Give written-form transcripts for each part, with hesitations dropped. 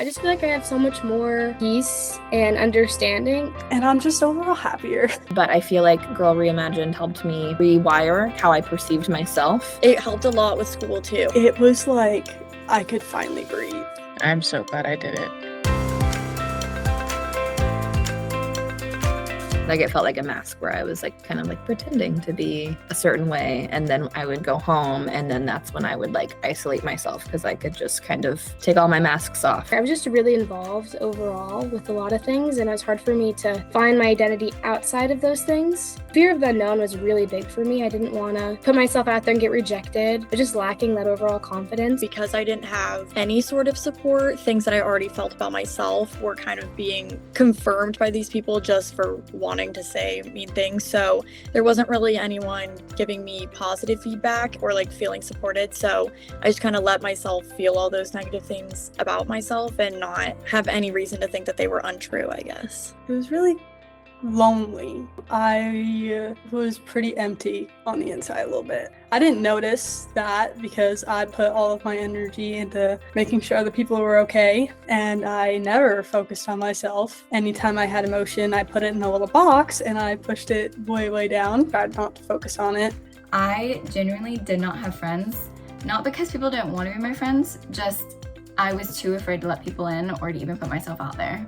I just feel like I have so much more peace and understanding. And I'm just overall happier. But I feel like Girl Reimagined helped me rewire how I perceived myself. It helped a lot with school too. It was like I could finally breathe. I'm so glad I did it. Like it felt like a mask where I was like kind of like pretending to be a certain way, and then I would go home, and then that's when I would like isolate myself because I could just kind of take all my masks off. I was just really involved overall with a lot of things, and it was hard for me to find my identity outside of those things. Fear of the unknown was really big for me. I didn't want to put myself out there and get rejected, but just lacking that overall confidence. Because I didn't have any sort of support, things that I already felt about myself were kind of being confirmed by these people just for wanting to say mean things. So there wasn't really anyone giving me positive feedback or like feeling supported. So I just kind of let myself feel all those negative things about myself and not have any reason to think that they were untrue, I guess. It was really lonely. I was pretty empty on the inside a little bit. I didn't notice that because I put all of my energy into making sure other people were okay, and I never focused on myself. Anytime I had emotion, I put it in a little box and I pushed it way down, tried not to focus on it. I genuinely did not have friends, not because people didn't want to be my friends, just I was too afraid to let people in or to even put myself out there.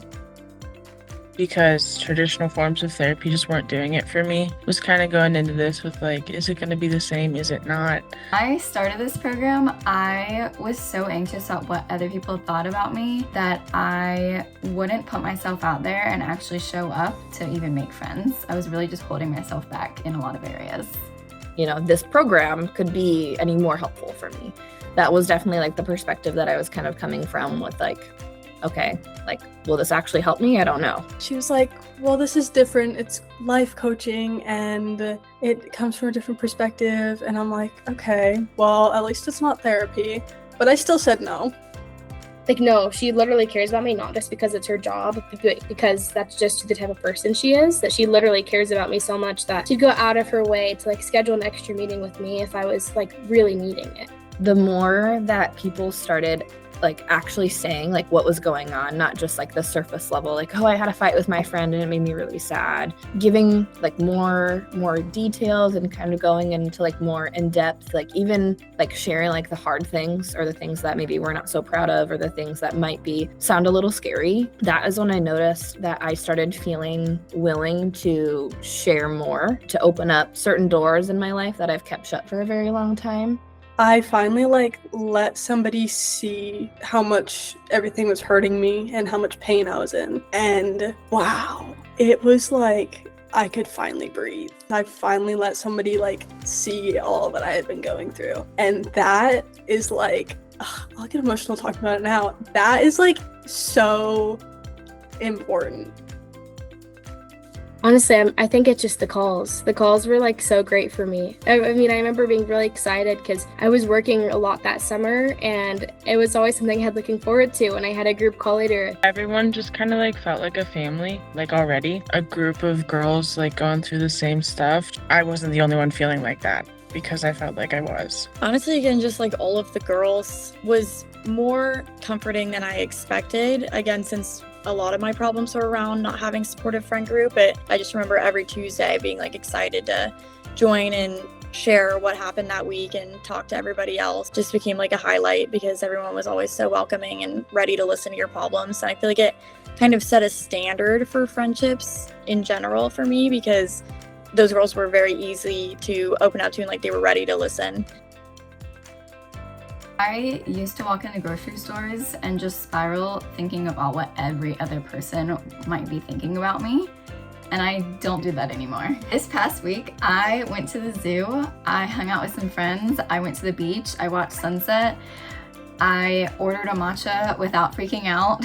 Because traditional forms of therapy just weren't doing it for me. Was kind of going into this with like, is it going to be the same? Is it not? I started this program, I was so anxious about what other people thought about me that I wouldn't put myself out there and actually show up to even make friends. I was really just holding myself back in a lot of areas. You know, this program could be any more helpful for me. That was definitely like the perspective that I was kind of coming from with like, okay, like, will this actually help me? I don't know. She was like, well, this is different. It's life coaching and it comes from a different perspective. And I'm like, okay, well, at least it's not therapy. But I still said no. Like, no, she literally cares about me, not just because it's her job, because that's just the type of person she is, that she literally cares about me so much that she'd go out of her way to like schedule an extra meeting with me if I was like really needing it. The more that people started like actually saying like what was going on, not just like the surface level, like, oh, I had a fight with my friend and it made me really sad, giving like more details and kind of going into like more in depth, like even like sharing like the hard things or the things that maybe we're not so proud of or the things that might be sound a little scary. That is when I noticed that I started feeling willing to share more, to open up certain doors in my life that I've kept shut for a very long time. I finally like let somebody see how much everything was hurting me and how much pain I was in. And wow, it was like I could finally breathe. I finally let somebody like see all that I had been going through. And that is like, I'll get emotional talking about it now. That is like so important. Honestly, I think it's just the calls. The calls were like so great for me. I mean, I remember being really excited because I was working a lot that summer and it was always something I had looking forward to, and I had a group call leader. Everyone just kind of like felt like a family, like already. A group of girls like going through the same stuff. I wasn't the only one feeling like that because I felt like I was. Honestly, again, just like all of the girls was more comforting than I expected. Again, since a lot of my problems were around not having a supportive friend group, but I just remember every Tuesday being like excited to join and share what happened that week and talk to everybody else. Just became like a highlight because everyone was always so welcoming and ready to listen to your problems. And I feel like it kind of set a standard for friendships in general for me because those girls were very easy to open up to and like they were ready to listen. I used to walk into grocery stores and just spiral thinking about what every other person might be thinking about me. And I don't do that anymore. This past week, I went to the zoo. I hung out with some friends. I went to the beach. I watched sunset. I ordered a matcha without freaking out.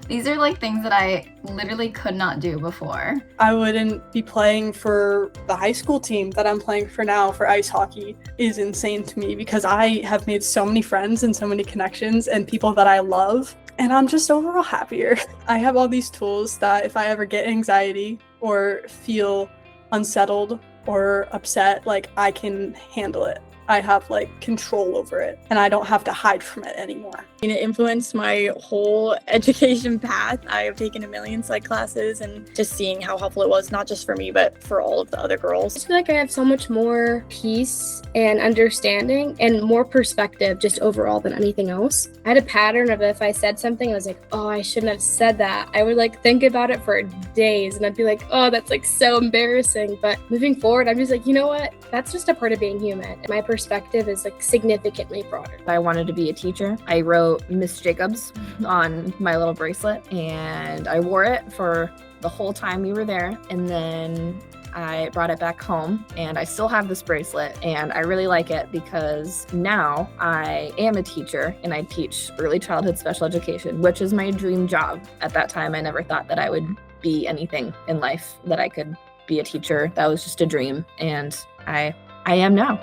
These are like things that I literally could not do before. I wouldn't be playing for the high school team that I'm playing for now for ice hockey is insane to me because I have made so many friends and so many connections and people that I love. And I'm just overall happier. I have all these tools that if I ever get anxiety or feel unsettled or upset, like I can handle it. I have like control over it and I don't have to hide from it anymore. It influenced my whole education path. I have taken a million psych classes, and just seeing how helpful it was, not just for me, but for all of the other I girls. just feel like I have so much more peace and understanding and more perspective just overall than anything else. I had a pattern of if I said something, I was like, oh, I shouldn't have said that. I would like think about it for days and I'd be like, oh, that's like so embarrassing. But moving forward, I'm just like, you know what? That's just a part of being human. My perspective is like significantly broader. I wanted to be a teacher. I wrote Miss Jacobs on my little bracelet and I wore it for the whole time we were there. And then I brought it back home and I still have this bracelet and I really like it because now I am a teacher and I teach early childhood special education, which is my dream job. At that time, I never thought that I would be anything in life, that I could be a teacher. That was just a dream, and I am now.